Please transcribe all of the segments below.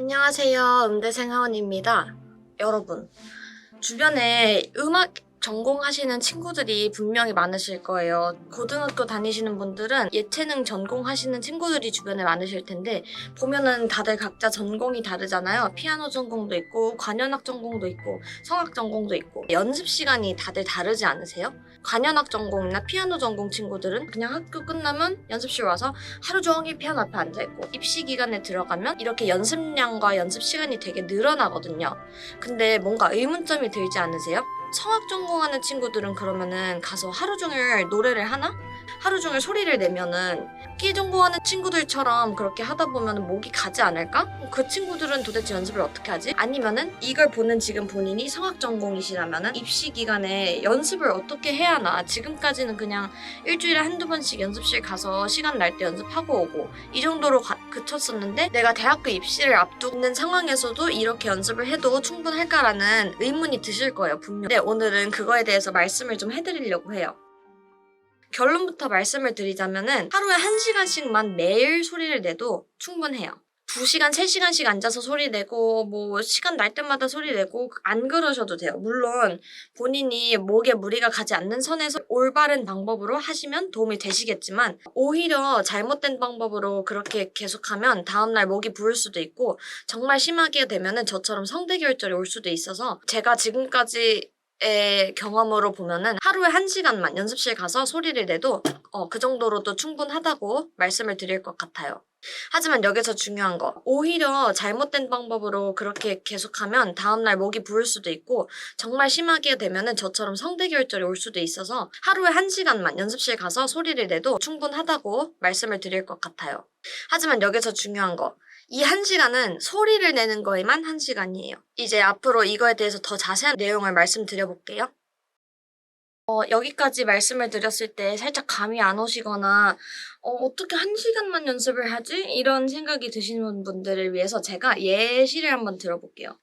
안녕하세요. 음대생 하원입니다. 여러분, 주변에 음악 전공하시는 친구들이 분명히 많으실 거예요. 고등학교 다니시는 분들은 예체능 전공하시는 친구들이 주변에 많으실 텐데 보면은 다들 각자 전공이 다르잖아요. 피아노 전공도 있고 관현악 전공도 있고 성악 전공도 있고 연습 시간이 다들 다르지 않으세요? 관현악 전공이나 피아노 전공 친구들은 그냥 학교 끝나면 연습실 와서 하루 종일 피아노 앞에 앉아있고 입시 기간에 들어가면 이렇게 연습량과 연습 시간이 되게 늘어나거든요. 근데 뭔가 의문점이 들지 않으세요? 성악 전공하는 친구들은 그러면은 가서 하루 종일 노래를 하나? 하루 종일 소리를 내면은 악기 전공하는 친구들처럼 그렇게 하다 보면 목이 가지 않을까? 그 친구들은 도대체 연습을 어떻게 하지? 아니면은 이걸 보는 지금 본인이 성악 전공이시라면은 입시 기간에 연습을 어떻게 해야 하나? 지금까지는 그냥 일주일에 한두 번씩 연습실 가서 시간 날 때 연습하고 오고 이 정도로 그쳤었는데 내가 대학교 입시를 앞두는 상황에서도 이렇게 연습을 해도 충분할까라는 의문이 드실 거예요, 분명. 네, 오늘은 그거에 대해서 말씀을 좀 해드리려고 해요. 결론부터 말씀을 드리자면은 하루에 1시간씩만 매일 소리를 내도 충분해요. 2시간, 3시간씩 앉아서 소리 내고 뭐 시간 날 때마다 소리 내고 안 그러셔도 돼요. 물론 본인이 목에 무리가 가지 않는 선에서 올바른 방법으로 하시면 도움이 되시겠지만 오히려 잘못된 방법으로 그렇게 계속하면 다음날 목이 부을 수도 있고 정말 심하게 되면은 저처럼 성대결절이 올 수도 있어서 제가 지금까지 의 경험으로 보면은 하루에 1시간만 연습실 가서 소리를 내도 그 정도로도 충분하다고 말씀을 드릴 것 같아요. 하지만 여기서 중요한 거, 오히려 잘못된 방법으로 그렇게 계속하면 다음날 목이 부을 수도 있고 정말 심하게 되면은 저처럼 성대결절이 올 수도 있어서 하루에 1시간만 연습실 가서 소리를 내도 충분하다고 말씀을 드릴 것 같아요. 하지만 여기서 중요한 거, 이 1시간은 소리를 내는 거에만 1시간이에요. 이제 앞으로 이거에 대해서 더 자세한 내용을 말씀드려볼게요. 여기까지 말씀을 드렸을 때 살짝 감이 안 오시거나 어떻게 1시간만 연습을 하지? 이런 생각이 드시는 분들을 위해서 제가 예시를 한번 들어볼게요.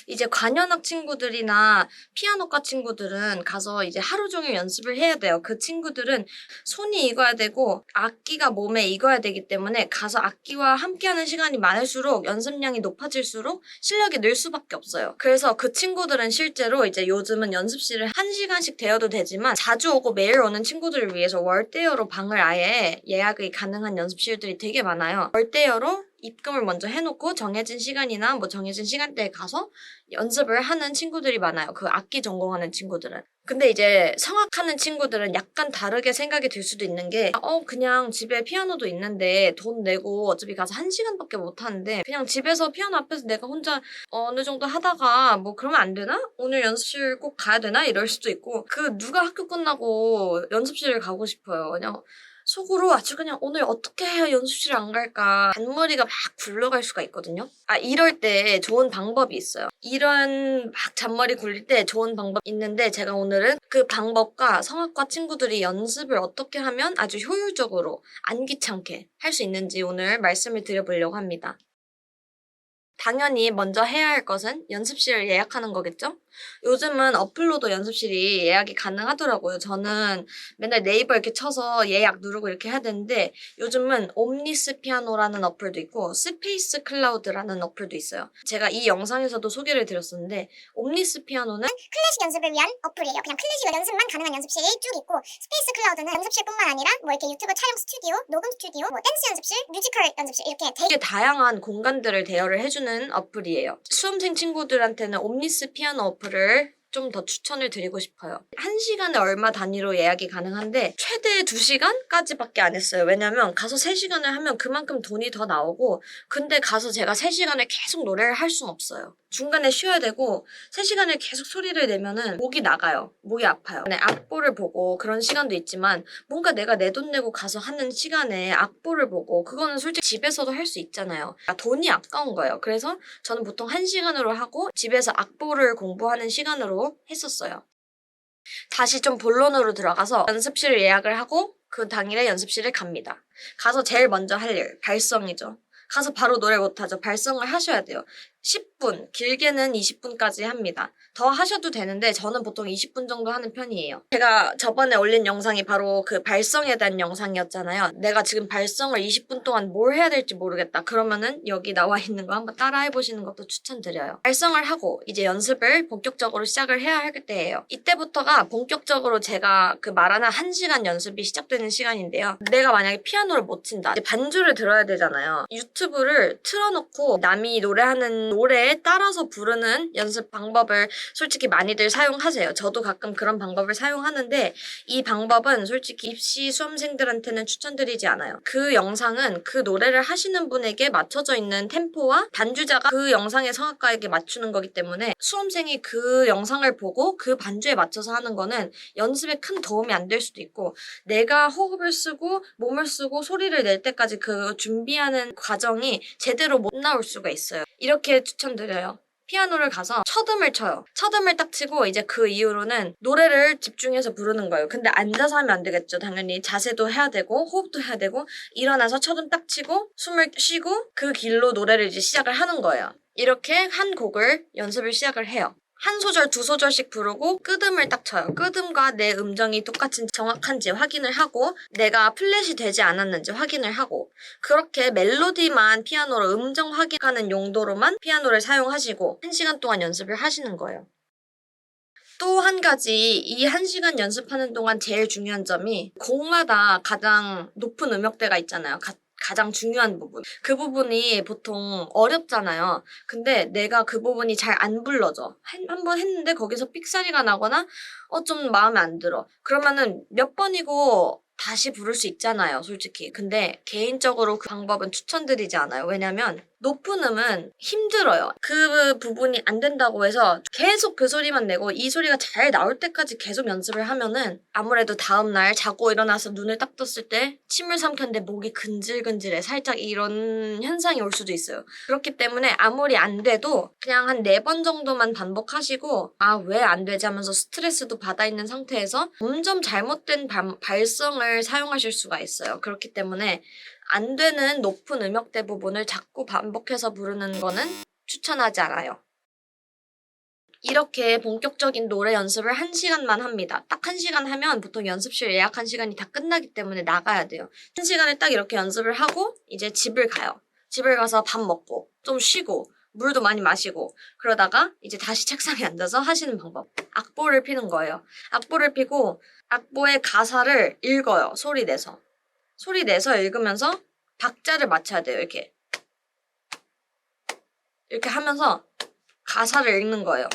이제 관현악 친구들이나 피아노과 친구들은 가서 이제 하루 종일 연습을 해야 돼요. 그 친구들은 손이 익어야 되고 악기가 몸에 익어야 되기 때문에 가서 악기와 함께하는 시간이 많을수록 연습량이 높아질수록 실력이 늘 수밖에 없어요. 그래서 그 친구들은 실제로 이제 요즘은 연습실을 1시간씩 대여도 되지만 자주 오고 매일 오는 친구들을 위해서 월대여로 방을 아예 예약이 가능한 연습실들이 되게 많아요. 월대여로 입금을 먼저 해놓고 정해진 시간이나 뭐 정해진 시간대에 가서 연습을 하는 친구들이 많아요. 그 악기 전공하는 친구들은. 근데 이제 성악하는 친구들은 약간 다르게 생각이 들 수도 있는 게 그냥 집에 피아노도 있는데 돈 내고 어차피 가서 1시간밖에 못 하는데 그냥 집에서 피아노 앞에서 내가 혼자 어느 정도 하다가 뭐 그러면 안 되나? 오늘 연습실 꼭 가야 되나? 이럴 수도 있고 누가 학교 끝나고 연습실을 가고 싶어요. 그냥 속으로 아주 그냥 오늘 어떻게 해야 연습실 안 갈까 잔머리가 막 굴러갈 수가 있거든요. 이럴 때 좋은 방법이 있어요. 이런 막 잔머리 굴릴 때 좋은 방법 있는데 제가 오늘은 그 방법과 성악과 친구들이 연습을 어떻게 하면 아주 효율적으로 안 귀찮게 할 수 있는지 오늘 말씀을 드려보려고 합니다. 당연히 먼저 해야 할 것은 연습실을 예약하는 거겠죠? 요즘은 어플로도 연습실이 예약이 가능하더라고요. 저는 맨날 네이버 이렇게 쳐서 예약 누르고 이렇게 해야 되는데 요즘은 옴니스 피아노라는 어플도 있고 스페이스 클라우드라는 어플도 있어요. 제가 이 영상에서도 소개를 드렸었는데 옴니스 피아노는 클래식 연습을 위한 어플이에요. 그냥 클래식 연습만 가능한 연습실이 쭉 있고 스페이스 클라우드는 연습실뿐만 아니라 뭐 이렇게 유튜브 촬영 스튜디오, 녹음 스튜디오, 뭐 댄스 연습실, 뮤지컬 연습실 이렇게 되게 다양한 공간들을 대여를 해주는 어플이에요. 수험생 친구들한테는 옴니스 피아노 어플을 좀 더 추천을 드리고 싶어요. 1시간에 얼마 단위로 예약이 가능한데 최대 2시간까지밖에 안 했어요. 왜냐면 가서 3시간을 하면 그만큼 돈이 더 나오고 근데 가서 제가 3시간을 계속 노래를 할 순 없어요. 중간에 쉬어야 되고 3시간을 계속 소리를 내면은 목이 나가요. 목이 아파요. 악보를 보고 그런 시간도 있지만 뭔가 내가 내 돈 내고 가서 하는 시간에 악보를 보고 그거는 솔직히 집에서도 할 수 있잖아요. 돈이 아까운 거예요. 그래서 저는 보통 1시간으로 하고 집에서 악보를 공부하는 시간으로 했었어요. 다시 좀 본론으로 들어가서 연습실 예약을 하고 그 당일에 연습실에 갑니다. 가서 제일 먼저 할 일, 발성이죠. 가서 바로 노래 못하죠. 발성을 하셔야 돼요. 10분, 길게는 20분까지 합니다. 더 하셔도 되는데 저는 보통 20분 정도 하는 편이에요. 제가 저번에 올린 영상이 바로 그 발성에 대한 영상이었잖아요. 내가 지금 발성을 20분 동안 뭘 해야 될지 모르겠다. 그러면은 여기 나와 있는 거 한번 따라 해보시는 것도 추천드려요. 발성을 하고 이제 연습을 본격적으로 시작을 해야 할 때예요. 이때부터가 본격적으로 제가 그 말하는 1시간 연습이 시작되는 시간인데요. 내가 만약에 피아노를 못 친다. 이제 반주를 들어야 되잖아요. 유튜브를 틀어놓고 남이 노래하는 노래에 따라서 부르는 연습 방법을 솔직히 많이들 사용하세요. 저도 가끔 그런 방법을 사용하는데 이 방법은 솔직히 입시 수험생들한테는 추천드리지 않아요. 그 영상은 그 노래를 하시는 분에게 맞춰져 있는 템포와 반주자가 그 영상의 성악가에게 맞추는 거기 때문에 수험생이 그 영상을 보고 그 반주에 맞춰서 하는 거는 연습에 큰 도움이 안 될 수도 있고 내가 호흡을 쓰고 몸을 쓰고 소리를 낼 때까지 그 준비하는 과정이 제대로 못 나올 수가 있어요. 이렇게 추천드려요. 피아노를 가서 첫음을 쳐요. 첫음을 딱 치고 이제 그 이후로는 노래를 집중해서 부르는 거예요. 근데 앉아서 하면 안 되겠죠. 당연히 자세도 해야 되고 호흡도 해야 되고 일어나서 첫음 딱 치고 숨을 쉬고 그 길로 노래를 이제 시작을 하는 거예요. 이렇게 한 곡을 연습을 시작을 해요. 한 소절, 두 소절씩 부르고 끄듬을 딱 쳐요. 끄듬과 내 음정이 똑같이 정확한지 확인을 하고 내가 플랫이 되지 않았는지 확인을 하고 그렇게 멜로디만 피아노로 음정 확인하는 용도로만 피아노를 사용하시고 1시간 동안 연습을 하시는 거예요. 또 한 가지 이 1시간 연습하는 동안 제일 중요한 점이 곡마다 가장 높은 음역대가 있잖아요. 가장 중요한 부분. 그 부분이 보통 어렵잖아요. 근데 내가 그 부분이 잘 안 불러져. 한번 했는데 거기서 삑사리가 나거나 좀 마음에 안 들어. 그러면은 몇 번이고 다시 부를 수 있잖아요, 솔직히. 근데 개인적으로 그 방법은 추천드리지 않아요. 왜냐면 높은 음은 힘들어요. 그 부분이 안 된다고 해서 계속 그 소리만 내고 이 소리가 잘 나올 때까지 계속 연습을 하면은 아무래도 다음날 자고 일어나서 눈을 딱 떴을 때 침을 삼켰는데 목이 근질근질해. 살짝 이런 현상이 올 수도 있어요. 그렇기 때문에 아무리 안 돼도 그냥 한 4번 정도만 반복하시고 왜 안 되지 하면서 스트레스도 받아 있는 상태에서 점점 잘못된 발성을 사용하실 수가 있어요. 그렇기 때문에 안 되는 높은 음역대 부분을 자꾸 반복해서 부르는 거는 추천하지 않아요. 이렇게 본격적인 노래 연습을 1시간만 합니다. 딱 1시간 하면 보통 연습실 예약한 시간이 다 끝나기 때문에 나가야 돼요. 1시간을 딱 이렇게 연습을 하고 이제 집을 가요. 집을 가서 밥 먹고 좀 쉬고 물도 많이 마시고 그러다가 이제 다시 책상에 앉아서 하시는 방법. 악보를 피는 거예요. 악보를 피고 악보의 가사를 읽어요. 소리 내서. 소리 내서 읽으면서 박자를 맞춰야 돼요. 이렇게 하면서 가사를 읽는 거예요.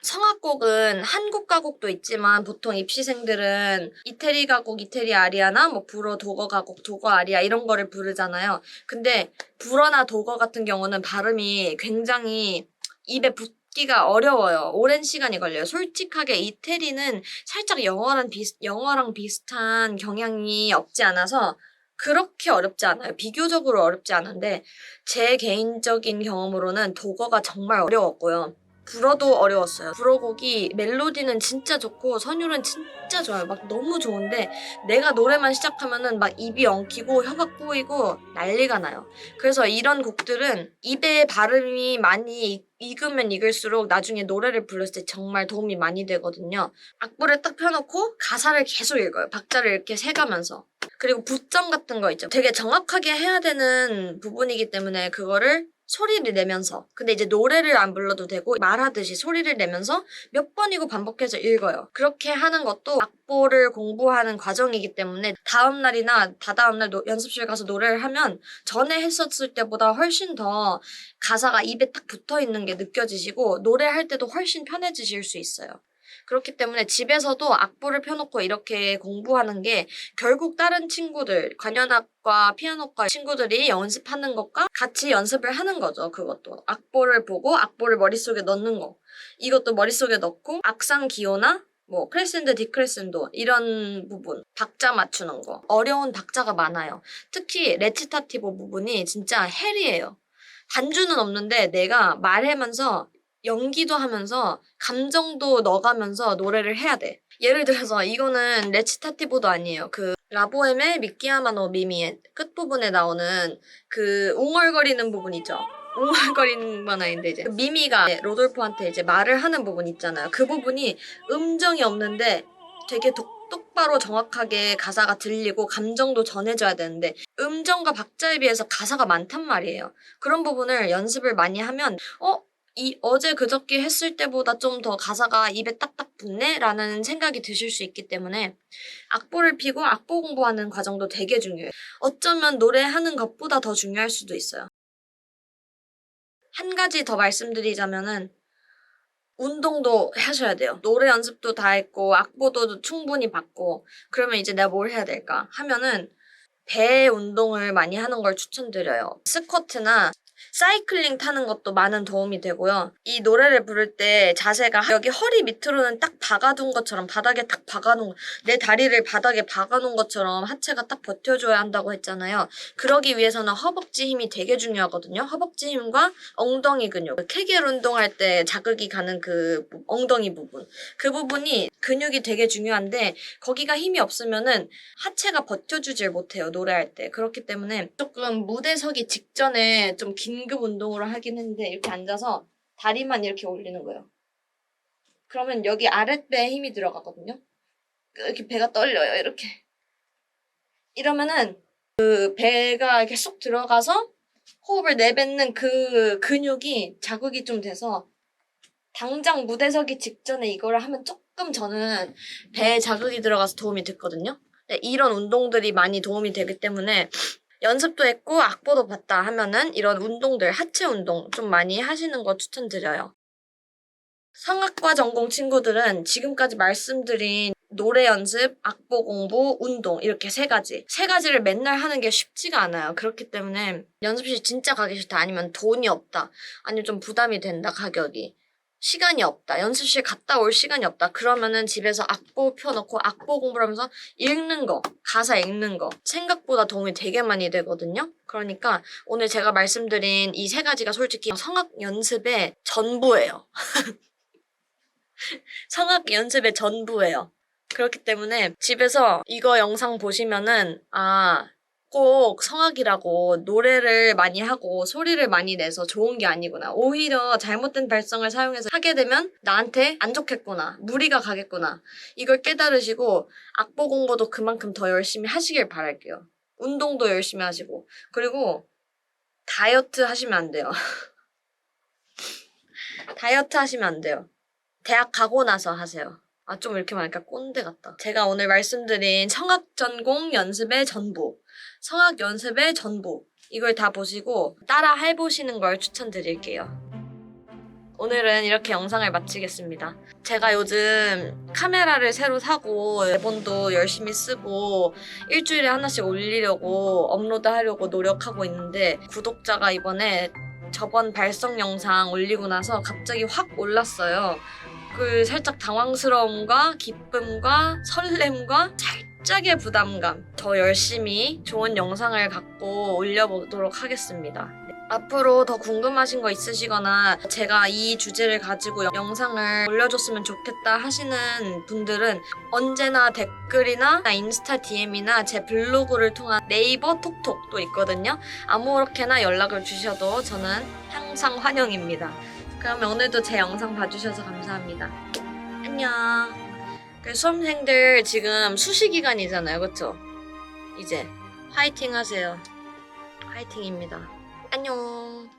성악곡은 한국 가곡도 있지만 보통 입시생들은 이태리 가곡, 이태리 아리아나 뭐 불어 도거 가곡, 도거 아리아 이런 거를 부르잖아요. 근데 불어나 도거 같은 경우는 발음이 굉장히 입에 붙기가 어려워요. 오랜 시간이 걸려요. 솔직하게 이태리는 살짝 영어랑 비슷한 경향이 없지 않아서 그렇게 어렵지 않아요. 비교적으로 어렵지 않은데 제 개인적인 경험으로는 도거가 정말 어려웠고요. 불어도 어려웠어요. 불어곡이 멜로디는 진짜 좋고 선율은 진짜 좋아요. 막 너무 좋은데 내가 노래만 시작하면은 막 입이 엉키고 혀가 꼬이고 난리가 나요. 그래서 이런 곡들은 입에 발음이 많이 익으면 익을수록 나중에 노래를 불렀을 때 정말 도움이 많이 되거든요. 악보를 딱 펴놓고 가사를 계속 읽어요. 박자를 이렇게 세가면서. 그리고 붓점 같은 거 있죠. 되게 정확하게 해야 되는 부분이기 때문에 그거를 소리를 내면서 근데 이제 노래를 안 불러도 되고 말하듯이 소리를 내면서 몇 번이고 반복해서 읽어요. 그렇게 하는 것도 악보를 공부하는 과정이기 때문에 다음날이나 다다음날 연습실 가서 노래를 하면 전에 했었을 때보다 훨씬 더 가사가 입에 딱 붙어있는 게 느껴지시고 노래할 때도 훨씬 편해지실 수 있어요. 그렇기 때문에 집에서도 악보를 펴놓고 이렇게 공부하는 게 결국 다른 친구들, 관현악과 피아노과 친구들이 연습하는 것과 같이 연습을 하는 거죠. 그것도. 악보를 보고 악보를 머릿속에 넣는 거. 이것도 머릿속에 넣고 악상 기호나 뭐 크레센도, 디크레센도 이런 부분, 박자 맞추는 거. 어려운 박자가 많아요. 특히 레치타티보 부분이 진짜 헬이에요. 반주는 없는데 내가 말하면서 연기도 하면서 감정도 넣어가면서 노래를 해야 돼. 예를 들어서 이거는 레치타티보도 아니에요. 그 라보엠의 미끼야마노 미미의 끝부분에 나오는 그 웅얼거리는 부분 있죠. 웅얼거리는 건 아닌데 이제 미미가 로돌프한테 이제 말을 하는 부분 있잖아요. 그 부분이 음정이 없는데 되게 똑바로 정확하게 가사가 들리고 감정도 전해져야 되는데 음정과 박자에 비해서 가사가 많단 말이에요. 그런 부분을 연습을 많이 하면 어제 그저께 했을 때보다 좀 더 가사가 입에 딱딱 붙네? 라는 생각이 드실 수 있기 때문에 악보를 피고 악보 공부하는 과정도 되게 중요해요. 어쩌면 노래하는 것보다 더 중요할 수도 있어요. 한 가지 더 말씀드리자면은 운동도 하셔야 돼요. 노래 연습도 다 했고 악보도 충분히 받고 그러면 이제 내가 뭘 해야 될까 하면은 배 운동을 많이 하는 걸 추천드려요. 스쿼트나 사이클링 타는 것도 많은 도움이 되고요. 이 노래를 부를 때 자세가 여기 허리 밑으로는 딱 박아둔 것처럼 바닥에 딱 박아놓은 내 다리를 바닥에 박아놓은 것처럼 하체가 딱 버텨줘야 한다고 했잖아요. 그러기 위해서는 허벅지 힘이 되게 중요하거든요. 허벅지 힘과 엉덩이 근육. 케겔 운동할 때 자극이 가는 그 엉덩이 부분. 그 부분이 근육이 되게 중요한데 거기가 힘이 없으면은 하체가 버텨주질 못해요. 노래할 때. 그렇기 때문에 조금 무대 서기 직전에 좀 긴급 운동으로 하긴 했는데 이렇게 앉아서 다리만 이렇게 올리는 거예요. 그러면 여기 아랫배에 힘이 들어가거든요. 이렇게 배가 떨려요. 이렇게. 이러면은 그 배가 이렇게 쏙 들어가서 호흡을 내뱉는 그 근육이 자극이 좀 돼서 당장 무대 서기 직전에 이거를 하면 조금 저는 배에 자극이 들어가서 도움이 됐거든요. 이런 운동들이 많이 도움이 되기 때문에 연습도 했고 악보도 봤다 하면은 이런 운동들, 하체 운동 좀 많이 하시는 거 추천드려요. 성악과 전공 친구들은 지금까지 말씀드린 노래 연습, 악보 공부, 운동 이렇게 세 가지를 맨날 하는 게 쉽지가 않아요. 그렇기 때문에 연습실 진짜 가기 싫다 아니면 돈이 없다 아니면 좀 부담이 된다 가격이 시간이 없다. 연습실 갔다 올 시간이 없다. 그러면은 집에서 악보 펴놓고 악보 공부를 하면서 읽는 거, 가사 읽는 거 생각보다 도움이 되게 많이 되거든요. 그러니까 오늘 제가 말씀드린 이 세 가지가 솔직히 성악 연습의 전부예요. 성악 연습의 전부예요. 그렇기 때문에 집에서 이거 영상 보시면은 꼭 성악이라고 노래를 많이 하고 소리를 많이 내서 좋은 게 아니구나. 오히려 잘못된 발성을 사용해서 하게 되면 나한테 안 좋겠구나. 무리가 가겠구나. 이걸 깨달으시고 악보 공부도 그만큼 더 열심히 하시길 바랄게요. 운동도 열심히 하시고. 그리고 다이어트 하시면 안 돼요. 다이어트 하시면 안 돼요. 대학 가고 나서 하세요. 좀 이렇게 말하니까 꼰대 같다. 제가 오늘 말씀드린 성악 전공 연습의 전부, 성악 연습의 전부 이걸 다 보시고 따라 해보시는 걸 추천드릴게요. 오늘은 이렇게 영상을 마치겠습니다. 제가 요즘 카메라를 새로 사고 대본도 열심히 쓰고 일주일에 하나씩 올리려고 업로드하려고 노력하고 있는데 구독자가 이번에 저번 발성 영상 올리고 나서 갑자기 확 올랐어요. 그 살짝 당황스러움과 기쁨과 설렘과 살짝의 부담감 더 열심히 좋은 영상을 갖고 올려보도록 하겠습니다. 앞으로 더 궁금하신 거 있으시거나 제가 이 주제를 가지고 영상을 올려줬으면 좋겠다 하시는 분들은 언제나 댓글이나 인스타 DM이나 제 블로그를 통한 네이버 톡톡도 있거든요. 아무렇게나 연락을 주셔도 저는 항상 환영입니다. 그러면 오늘도 제 영상 봐주셔서 감사합니다. 안녕. 수험생들 지금 수시 기간이잖아요. 그쵸? 이제 화이팅 하세요. 화이팅입니다. 안녕.